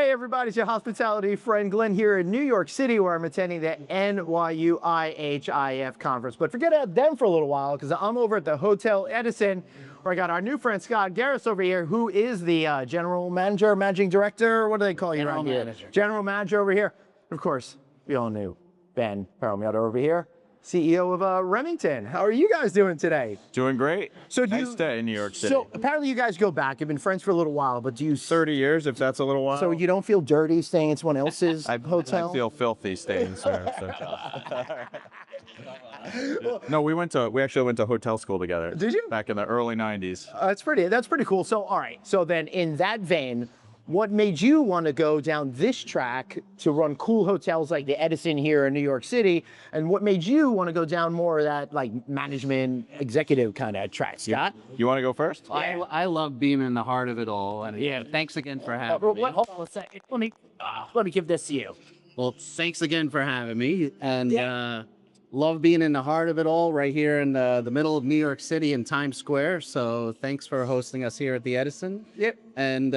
Hey everybody, it's your hospitality friend Glenn here in New York City, where I'm attending the NYU IHIF conference. But forget about them for a little while, because I'm over at the Hotel Edison, where I got our new friend Scott Geres over here, who is the general manager, managing director. What do they call you around here? General manager over here. Of course, we all knew Ben Perelmuter over here, CEO of Remington. How are you guys doing today? Doing great. So nice day in New York City. So apparently you guys go back. You've been friends for a little while, but do you... 30 years, if that's a little while. So you don't feel dirty staying in someone else's hotel? I feel filthy staying there. No, we actually went to hotel school together. Did you? Back in the early 90s. That's pretty cool. So, all right. So then in that vein, what made you want to go down this track to run cool hotels like the Edison here in New York City? And what made you want to go down more of that like management executive kind of track, Scott? You want to go first? Yeah. I love being in the heart of it all. And yeah, thanks again for having me. Hold on a second. Let me give this to you. Well, thanks again for having me. And love being in the heart of it all right here in the middle of New York City in Times Square. So thanks for hosting us here at the Edison. Yep. And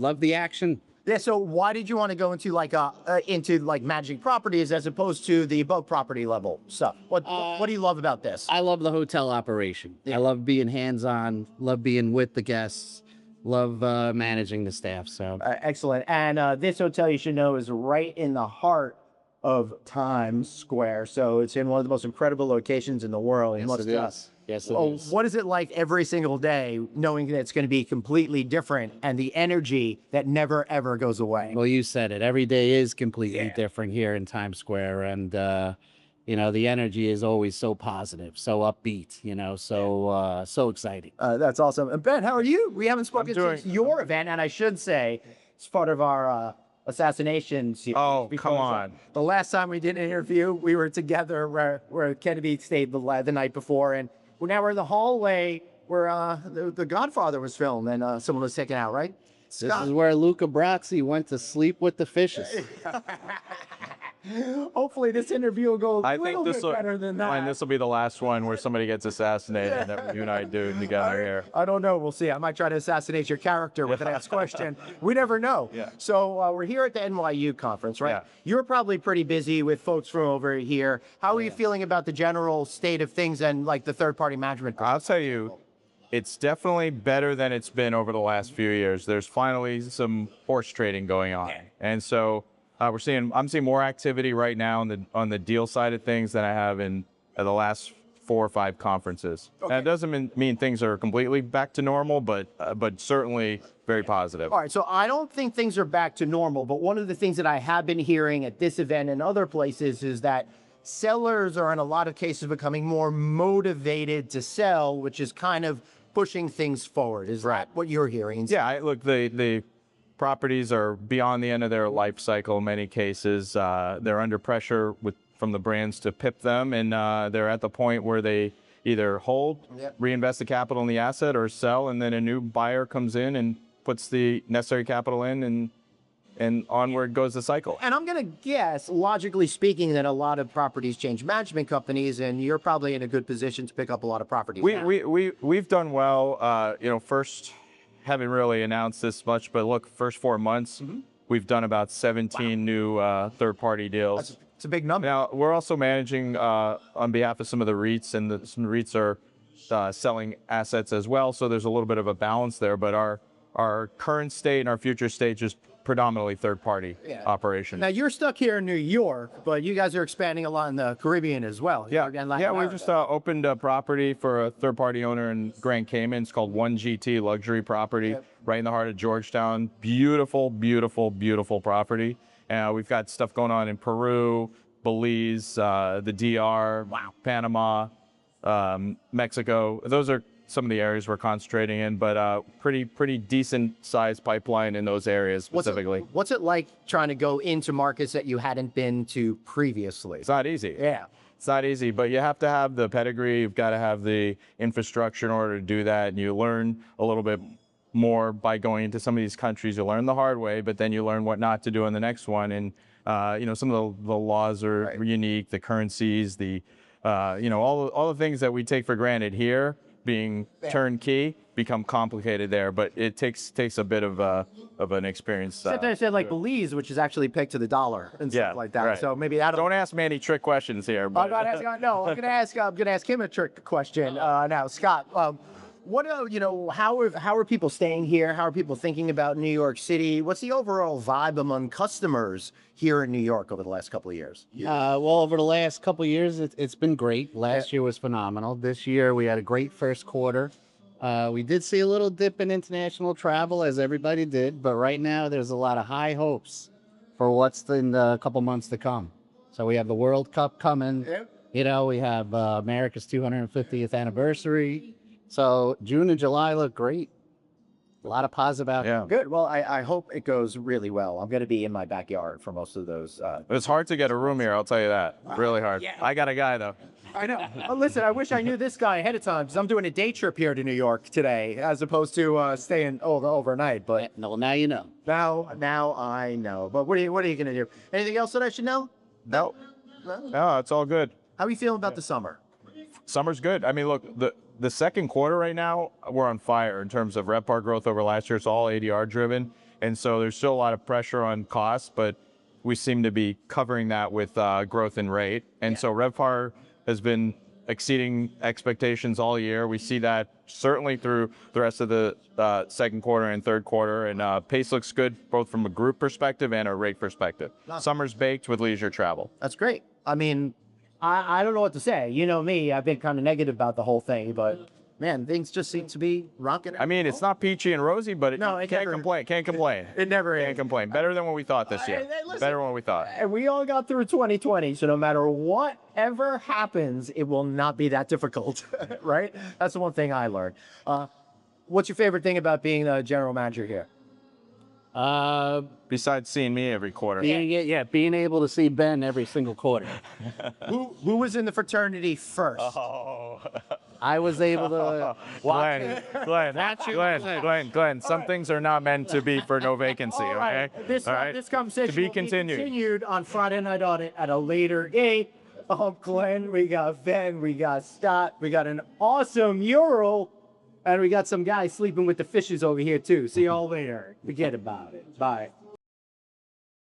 love the action. Yeah, so why did you want to go into like managing properties as opposed to the above property level stuff? What do you love about this? I love the hotel operation. Yeah. I love being hands-on, love being with the guests, love managing the staff. So excellent. And this hotel, you should know, is right in the heart of Times Square. So it's in one of the most incredible locations in the world. Yes, it is. Yes, it is. What is it like every single day knowing that it's going to be completely different and the energy that never, ever goes away? Well, you said it. Every day is completely different here in Times Square. And, you know, the energy is always so positive, so upbeat, you know, so exciting. That's awesome. And Ben, how are you? We haven't spoken since your event. And I should say, it's part of our assassination series. Oh, come on. The last time we did an interview, we were together where Kennedy stayed the night before, and now we're in the hallway where the Godfather was filmed and someone was taken out, right? This is where Luca Brasi went to sleep with the fishes. Hopefully this interview will go a little bit better than that. And this will be the last one where somebody gets assassinated that you and I do together here. I don't know. We'll see. I might try to assassinate your character with the next question. We never know. Yeah. So we're here at the NYU conference, right? Yeah. You're probably pretty busy with folks from over here. How are you feeling about the general state of things and like the third-party management? I'll tell you, it's definitely better than it's been over the last few years. There's finally some horse trading going on. And so I'm seeing more activity right now on the deal side of things than I have in the last 4 or 5 conferences. Okay. And it doesn't mean things are completely back to normal, but certainly very positive. All right, so I don't think things are back to normal, but one of the things that I have been hearing at this event and other places is that sellers are in a lot of cases becoming more motivated to sell, which is kind of pushing things forward. Is that what you're hearing? Yeah, look, the properties are beyond the end of their life cycle in many cases. They're under pressure from the brands to PIP them, and they're at the point where they either hold, reinvest the capital in the asset, or sell, and then a new buyer comes in and puts the necessary capital in, and onward goes the cycle. And I'm going to guess, logically speaking, that a lot of properties change management companies, and you're probably in a good position to pick up a lot of properties. We've done well. You know, first, haven't really announced this much, but look, first 4 months, we've done about 17 new third-party deals. It's a big number. Now, we're also managing on behalf of some of the REITs, and some REITs are selling assets as well, so there's a little bit of a balance there, but our current state and our future state is predominantly third-party operation. Now, you're stuck here in New York, but you guys are expanding a lot in the Caribbean as well. Yeah, we just opened a property for a third-party owner in Grand Cayman. It's called 1GT Luxury Property, right in the heart of Georgetown. Beautiful, beautiful, beautiful property. We've got stuff going on in Peru, Belize, the DR, Panama, Mexico. Those are some of the areas we're concentrating in, but pretty decent sized pipeline in those areas specifically. What's it like trying to go into markets that you hadn't been to previously? It's not easy. Yeah. It's not easy, but you have to have the pedigree. You've got to have the infrastructure in order to do that. And you learn a little bit more by going into some of these countries. You learn the hard way, but then you learn what not to do in the next one. And, you know, some of the laws are unique, the currencies, the, you know, all the things that we take for granted here being turnkey become complicated there, but it takes a bit of an experience. Except I said like Belize, which is actually pegged to the dollar and stuff like that. Right. So maybe that'll. Don't ask me any trick questions here. But. I'm gonna ask him a trick question now, Scott. What how are people staying here? How are people thinking about New York City? What's the overall vibe among customers here in New York over the last couple of years? Well, over the last couple of years, it's been great. Last year was phenomenal. This year, we had a great first quarter. We did see a little dip in international travel, as everybody did, but right now there's a lot of high hopes for what's in the couple months to come. So we have the World Cup coming. Yep. We have America's 250th anniversary. So June and July look great. A lot of positive outcomes. Yeah. Good. Well, I hope it goes really well. I'm going to be in my backyard for most of those. It's hard to get a room here, I'll tell you that. Really hard. Yeah. I got a guy, though. I know. Well, listen, I wish I knew this guy ahead of time because I'm doing a day trip here to New York today as opposed to staying overnight. But Well, now you know. now I know. But what are you going to do? Anything else that I should know? No. No, it's all good. How are you feeling about the summer? Summer's good. I mean, look, the second quarter right now, we're on fire in terms of RevPAR growth over last year. It's all ADR driven. And so there's still a lot of pressure on costs, but we seem to be covering that with growth in rate. And so RevPAR has been exceeding expectations all year. We see that certainly through the rest of the second quarter and third quarter. And pace looks good, both from a group perspective and a rate perspective. Summer's baked with leisure travel. That's great. I mean, I don't know what to say. You know me, I've been kind of negative about the whole thing, but man, things just seem to be rocking. I mean, it's not peachy and rosy, but it can't complain. Can't complain. It never is. Can't complain. Better than what we thought this year. Listen, Better than what we thought. And we all got through 2020, so no matter whatever happens, it will not be that difficult, right? That's the one thing I learned. What's your favorite thing about being the general manager here? Besides seeing me every quarter. Being able to see Ben every single quarter. Who was in the fraternity first? Oh. I was able to Glenn, some things are not meant to be for no vacancy, All right. okay? This All right? this conversation To be will continued. on Friday Night Audit at a later date. Glenn, we got Ben, we got Scott, we got an awesome mural, and we got some guy sleeping with the fishes over here too. See y'all later. Forget about it. Bye.